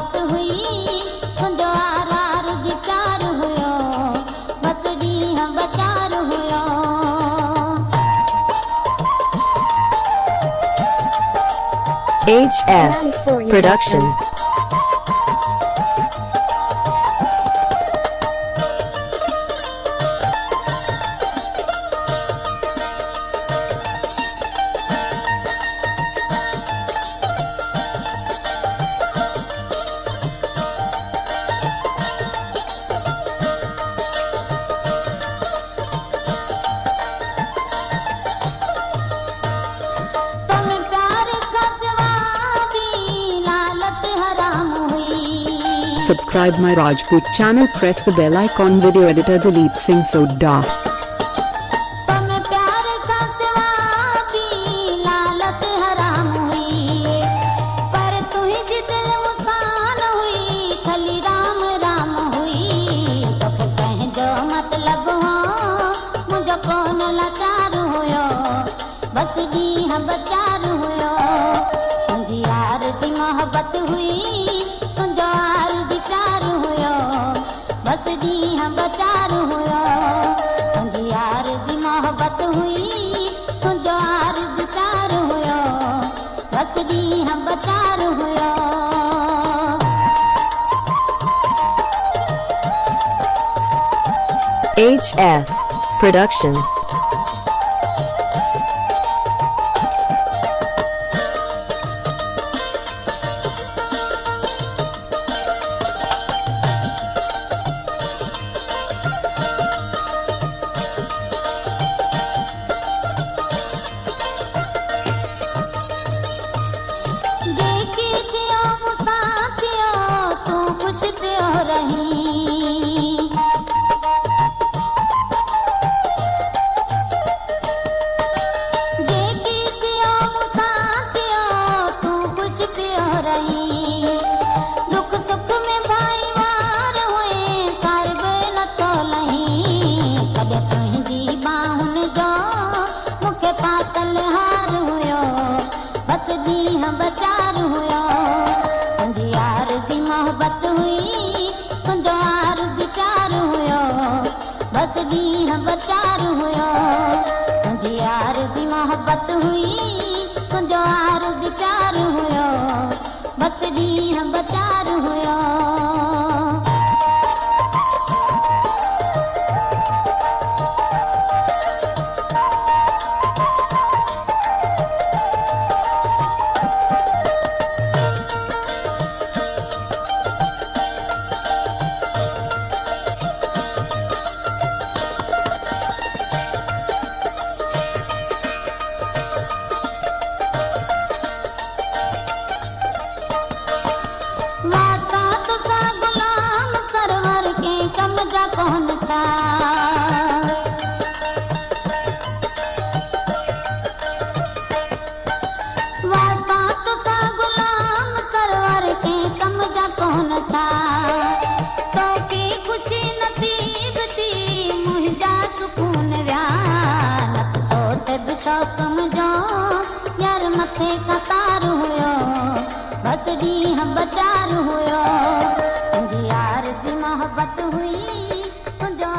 मोहब्बत हुई तुंहिंजो आर जी प्यार हुयो बस ॾींहं बचार हुयो HS Production. Subscribe my Rajput channel. Press the bell icon. Video editor Dileep Singh Sodha. तुम्हें प्यार का सिवा भी लालत हराम हुई पर तू ही जिदिल मुसान हुई खली राम राम हुई तोखे पंहिंजो मतलब हो मुझो कोन लाचार हुयो बस ॾींहं बचार हुयो तुंहिंजी यार जी मोहब्बत हुई तुंहिंजो यार जी प्यार हुयो बस ॾींहं बचार हुयो तुंहिंजी यार जी मोहब्बत हुई तुंहिंजो यार जी प्यार हुयो बस ॾींहं बचार हुयो HS Production. जेकी थियो मूंसां थियो तूं ख़ुशि पियो रहीं जेकी थियो मूंसां थियो तूं ख़ुशि पियो रहीं दुख सुख में भाईवार हुए सार बि नथो लहीं कॾहिं तुंहिंजी बाहुनि जो मूंखे पातल हार हुयो बस ॾींहं बचार हुयो तुंहिंजी यार जी मोहब्बत हुई तुंहिंजो यार जी प्यार हुयो बस ॾींहं बचार हुयो तुंहिंजी यार जी मोहब्बत हुई तुंहिंजो यार जी प्यार हुयो बस ॾींहं बचार हुयो वाता तुसा गुलाम सरवर के कम जा कौन था वाता तुसा गुलाम सरवर के कम जा कौन था तो की खुशी नसीब थी मुंहिंजा सुकून विया नत तो ते बि शौक़ मुंहिंजो यार मथे कतार हुयो बस ॾींहं बचार हुयो तुंहिंजी यार जी मोहब्बत हुई तुंहिंजो